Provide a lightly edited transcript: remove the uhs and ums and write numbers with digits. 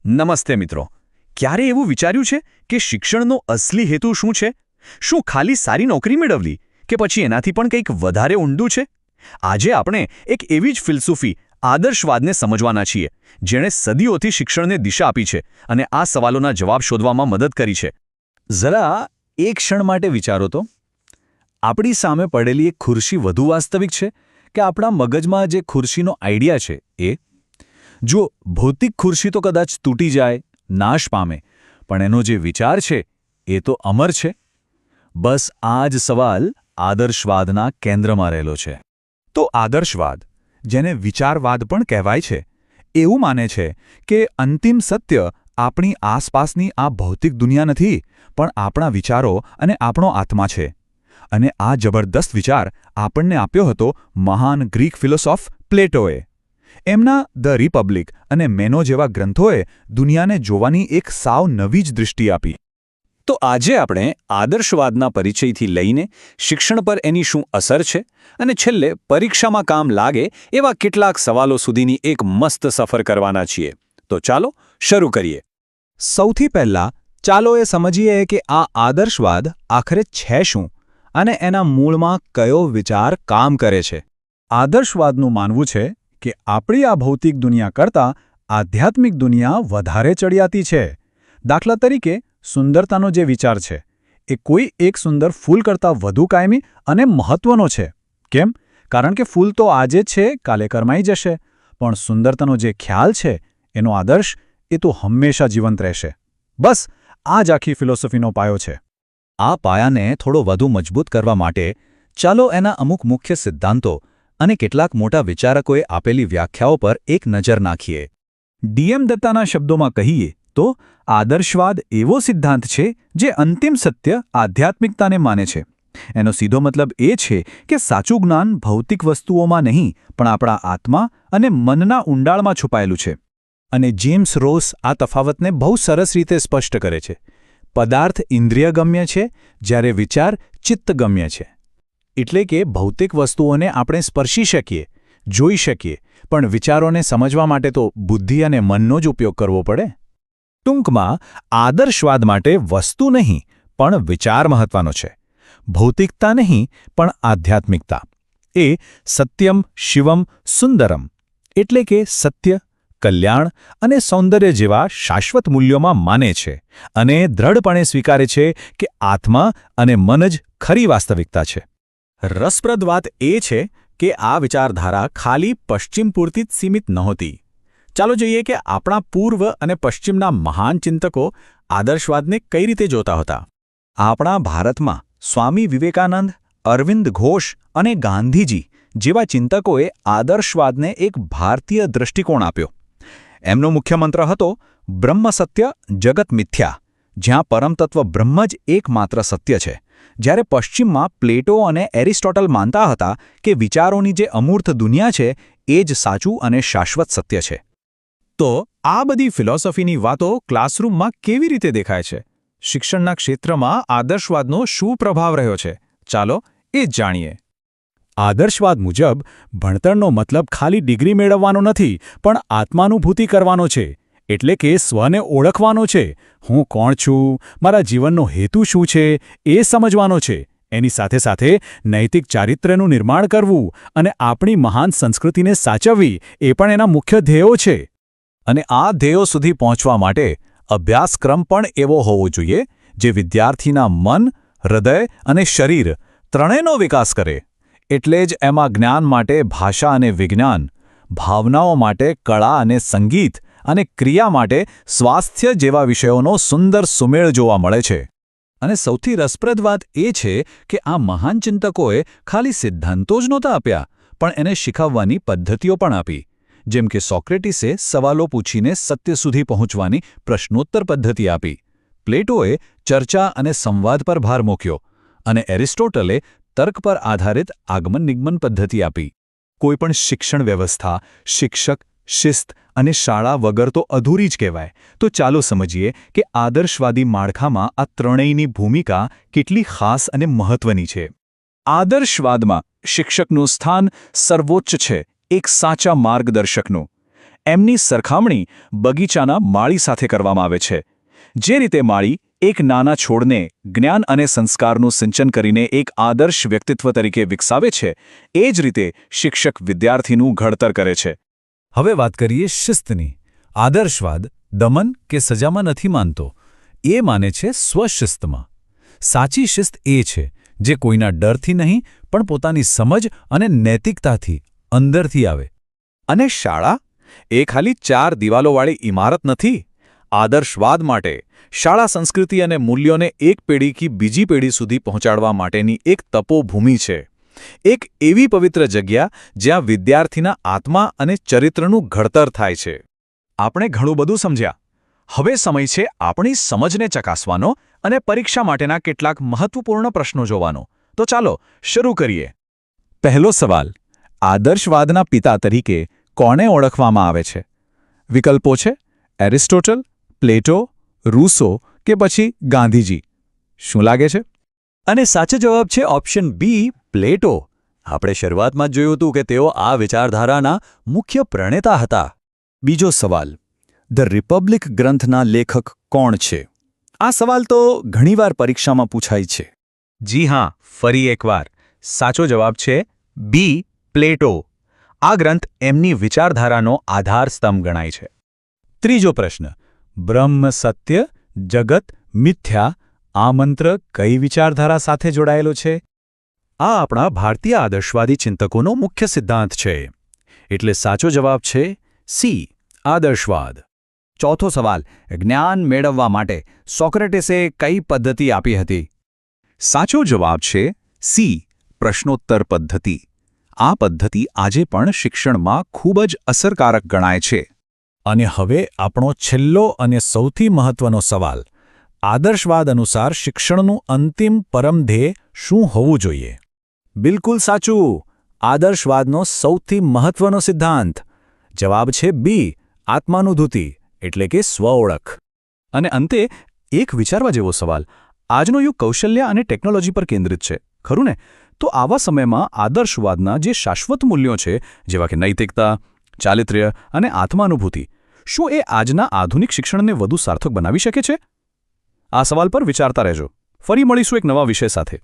નમસ્તે મિત્રો. ક્યારે એવું વિચાર્યું છે કે શિક્ષણનો અસલી હેતુ શું છે? શું ખાલી સારી નોકરી મેળવવી કે પછી એનાથી પણ કંઈક વધારે ઊંડું છે? આજે આપણે એક એવી જ ફિલસૂફી આદર્શવાદને સમજવાના છીએ, જેણે સદીઓથી શિક્ષણને દિશા આપી છે અને આ સવાલોના જવાબ શોધવામાં મદદ કરી છે. જરા એક ક્ષણ માટે વિચારો તો, આપણી સામે પડેલી એક ખુરશી વધુ વાસ્તવિક છે કે આપણા મગજમાં જે ખુરશીનો આઈડિયા છે એ? જો ભૌતિક ખુરશી તો કદાચ તૂટી જાય, નાશ પામે, પણ એનો જે વિચાર છે એ તો અમર છે. બસ આ જ સવાલ આદર્શવાદના કેન્દ્રમાં રહેલો છે. તો આદર્શવાદ, જેને વિચારવાદ પણ કહેવાય છે, એવું માને છે કે અંતિમ સત્ય આપણી આસપાસની આ ભૌતિક દુનિયા નથી, પણ આપણા વિચારો અને આપણો આત્મા છે. અને આ જબરદસ્ત વિચાર આપણને આપ્યો હતો મહાન ગ્રીક ફિલોસોફ પ્લેટોએ. એમના ધ રિપબ્લિક અને મેનો જેવા ગ્રંથોએ દુનિયાને જોવાની એક સાવ નવી જ દૃષ્ટિ આપી. તો આજે આપણે આદર્શવાદના પરિચયથી લઈને શિક્ષણ પર એની શું અસર છે અને છેલ્લે પરીક્ષામાં કામ લાગે એવા કેટલાક સવાલો સુધીની એક મસ્ત સફર કરવાના છીએ. તો ચાલો શરૂ કરીએ. સૌથી પહેલાં ચાલો એ સમજીએ કે આ આદર્શવાદ આખરે છે શું અને એના મૂળમાં કયો વિચાર કામ કરે છે. આદર્શવાદનું માનવું છે કે આપણી આ ભૌતિક દુનિયા કરતાં આધ્યાત્મિક દુનિયા વધારે ચડિયાતી છે. દાખલા તરીકે, સુંદરતાનો જે વિચાર છે એ કોઈ એક સુંદર ફૂલ કરતાં વધુ કાયમી અને મહત્વનો છે. કેમ? કારણ કે ફૂલ તો આજે છે, કાલે કરમાઈ જશે, પણ સુંદરતાનો જે ખ્યાલ છે, એનો આદર્શ, એ તો હંમેશા જીવંત રહેશે. બસ આ જ આખી ફિલોસોફીનો પાયો છે. આ પાયાને થોડો વધુ મજબૂત કરવા માટે ચાલો એના અમુક મુખ્ય સિદ્ધાંતો અને કેટલાક મોટા વિચારકોએ આપેલી વ્યાખ્યાઓ પર એક નજર નાખીએ. ડીએમ દત્તાના શબ્દોમાં કહીએ તો આદર્શવાદ એવો સિદ્ધાંત છે જે અંતિમ સત્ય આધ્યાત્મિકતાને માને છે. એનો સીધો મતલબ એ છે કે સાચું જ્ઞાન ભૌતિક વસ્તુઓમાં નહીં, પણ આપણા આત્મા અને મનના ઊંડાણમાં છુપાયેલું છે. અને જેમ્સ રોસ આ તફાવતને બહુ સરસ રીતે સ્પષ્ટ કરે છે. પદાર્થ ઇન્દ્રિયગમ્ય છે, જ્યારે વિચાર ચિત્તગમ્ય છે. એટલે કે ભૌતિક વસ્તુઓને આપણે સ્પર્શી શકીએ, જોઈ શકીએ, પણ વિચારોને સમજવા માટે તો બુદ્ધિ અને મનનો જ ઉપયોગ કરવો પડે. ટૂંકમાં, આદર્શવાદ માટે વસ્તુ નહીં, પણ વિચાર મહત્વનો છે. ભૌતિકતા નહીં, પણ આધ્યાત્મિકતા. એ સત્યમ શિવમ સુંદરમ, એટલે કે સત્ય, કલ્યાણ અને સૌંદર્ય જેવા શાશ્વત મૂલ્યોમાં માને છે અને દ્રઢપણે સ્વીકારે છે કે આત્મા અને મન જ ખરી વાસ્તવિકતા છે. રસપ્રદ વાત એ છે કે આ વિચારધારા ખાલી પશ્ચિમ પૂરતી જ સીમિત નહોતી. ચાલો જોઈએ કે આપણા પૂર્વ અને પશ્ચિમના મહાન ચિંતકો આદર્શવાદને કઈ રીતે જોતા હતા. આપણા ભારતમાં સ્વામી વિવેકાનંદ, અરવિંદ ઘોષ અને ગાંધીજી જેવા ચિંતકોએ આદર્શવાદને એક ભારતીય દૃષ્ટિકોણ આપ્યો. એમનો મુખ્ય મંત્ર હતો બ્રહ્મ સત્ય જગત મિથ્યા, જ્યાં પરમતત્વ બ્રહ્મ જ એકમાત્ર સત્ય છે. જ્યારે પશ્ચિમમાં પ્લેટો અને એરિસ્ટોટલ માનતા હતા કે વિચારોની જે અમૂર્ત દુનિયા છે એ જ સાચું અને શાશ્વત સત્ય છે. તો આ બધી ફિલોસોફીની વાતો ક્લાસરૂમમાં કેવી રીતે દેખાય છે? શિક્ષણના ક્ષેત્રમાં આદર્શવાદનો શું પ્રભાવ રહ્યો છે? ચાલો એ જ જાણીએ. આદર્શવાદ મુજબ ભણતરનો મતલબ ખાલી ડિગ્રી મેળવવાનો નથી, પણ આત્માનુભૂતિ કરવાનો છે. એટલે કે સ્વને ઓળખવાનો છે. હું કોણ છું, મારા જીવનનો હેતુ શું છે, એ સમજવાનો છે. એની સાથે સાથે નૈતિક ચારિત્ર્યનું નિર્માણ કરવું અને આપણી મહાન સંસ્કૃતિને સાચવવી એ પણ એના મુખ્ય ધ્યેયો છે. અને આ ધ્યેયો સુધી પહોંચવા માટે અભ્યાસક્રમ પણ એવો હોવો જોઈએ જે વિદ્યાર્થીના મન, હૃદય અને શરીર ત્રણેયનો વિકાસ કરે. એટલે જ એમાં જ્ઞાન માટે ભાષા અને વિજ્ઞાન, ભાવનાઓ માટે કળા અને સંગીત અને ક્રિયા માટે સ્વાસ્થ્ય જેવા વિષયોનો સુંદર સુમેળ જોવા મળે છે. અને સૌથી રસપ્રદ વાત એ છે કે આ મહાન ચિંતકોએ ખાલી સિદ્ધાંતો જ નહોતા આપ્યા, પણ એને શીખવવાની પદ્ધતિઓ પણ આપી. જેમ કે સોક્રેટિસે સવાલો પૂછીને સત્ય સુધી પહોંચવાની પ્રશ્નોત્તર પદ્ધતિ આપી. પ્લેટોએ ચર્ચા અને સંવાદ પર ભાર મૂક્યો અને એરિસ્ટોટલે તર્ક પર આધારિત આગમન-નિગમન પદ્ધતિ આપી. કોઈપણ શિક્ષણ વ્યવસ્થા, શિક્ષક, શિસ્ત અને શાળા વગર તો અધૂરી જ કહેવાય. તો ચાલો સમજીએ કે આદર્શવાદી માળખામાં આ ત્રણેયની ભૂમિકા કેટલી ખાસ અને મહત્વની છે. આદર્શવાદમાં શિક્ષકનું સ્થાન સર્વોચ્ચ છે, એક સાચા માર્ગદર્શકનું. એમની સરખામણી બગીચાના માળી સાથે કરવામાં આવે છે. જે રીતે માળી એક નાના છોડને જ્ઞાન અને સંસ્કારનું સિંચન કરીને એક આદર્શ વ્યક્તિત્વ તરીકે વિકસાવે છે, એ જ રીતે શિક્ષક વિદ્યાર્થીનું ઘડતર કરે છે. હવે વાત કરીએ શિસ્તની. આદર્શવાદ દમન કે સજામાં નથી માનતો, એ માને છે સ્વશિસ્તમાં. સાચી શિસ્ત એ છે જે કોઈના ડરથી નહીં પણ પોતાની સમજ અને નૈતિકતાથી અંદરથી આવે. અને શાળા એ ખાલી 4 દિવાલોવાળી ઇમારત નથી. આદર્શવાદ માટે શાળા સંસ્કૃતિ અને મૂલ્યોને એક પેઢીથી બીજી પેઢી સુધી પહોંચાડવા માટેની એક તપોભૂમિ છે. એક એવી પવિત્ર જગ્યા જ્યાં વિદ્યાર્થીના આત્મા અને ચરિત્રનું ઘડતર થાય છે. આપણે ઘણું બધું સમજ્યા. હવે સમય છે આપણી સમજને ચકાસવાનો અને પરીક્ષા માટેના કેટલાક મહત્વપૂર્ણ પ્રશ્નો જોવાનો. તો ચાલો શરૂ કરીએ. પહેલો સવાલ: આદર્શવાદના પિતા તરીકે કોને ઓળખવામાં આવે છે? વિકલ્પો છે એરિસ્ટોટલ, પ્લેટો, રૂસો કે પછી ગાંધીજી. શું લાગે છે? અને સાચો જવાબ છે ઓપ્શન બી, પ્લેટો. આપણે શરૂઆતમાં જ જોયું હતું કે તેઓ આ વિચારધારાના મુખ્ય પ્રણેતા હતા. બીજો સવાલ: ધ રિપબ્લિક ગ્રંથના લેખક કોણ છે? આ સવાલ તો ઘણીવાર પરીક્ષામાં પૂછાય છે. જી હા, ફરી એકવાર સાચો જવાબ છે બી, પ્લેટો. આ ગ્રંથ એમની વિચારધારાનો આધારસ્તંભ ગણાય છે. ત્રીજો પ્રશ્ન: બ્રહ્મ સત્ય, જગત મિથ્યા, આ મંત્ર કઈ વિચારધારા સાથે જોડાયેલો છે? આ આપણા ભારતીય આદર્શવાદી ચિંતકોનો મુખ્ય સિદ્ધાંત છે. એટલે સાચો જવાબ છે સી, આદર્શવાદ. ચોથો સવાલ: જ્ઞાન મેળવવા માટે સોક્રેટિસે કઈ પદ્ધતિ આપી હતી? સાચો જવાબ છે સી, પ્રશ્નોત્તર પદ્ધતિ. આ પદ્ધતિ આજે પણ શિક્ષણમાં ખૂબ જ અસરકારક ગણાય છે. અને હવે આપણો છેલ્લો અને સૌથી મહત્વનો સવાલ: આદર્શવાદ અનુસાર શિક્ષણનું અંતિમ પરમ ધ્યેય શું હોવું જોઈએ? બિલકુલ સાચું. આદર્શવાદનો સૌથી મહત્વનો સિદ્ધાંત જવાબ છે બી, આત્માનુભૂતિ એટલે કે સ્વઓળખ. અને અંતે એક વિચારવા જેવો સવાલ: આજનો યુગ કૌશલ્ય અને ટેકનોલોજી પર કેન્દ્રિત છે, ખરું ને? તો આવા સમયમાં આદર્શવાદના જે શાશ્વત મૂલ્યો છે, જેવા કે નૈતિકતા, ચારિત્ર્ય અને આત્માનુભૂતિ, શું એ આજના આધુનિક શિક્ષણને વધુ સાર્થક બનાવી શકે છે? આ સવાલ પર વિચારતા રહેજો. ફરી મળીશું એક નવા વિષય સાથે.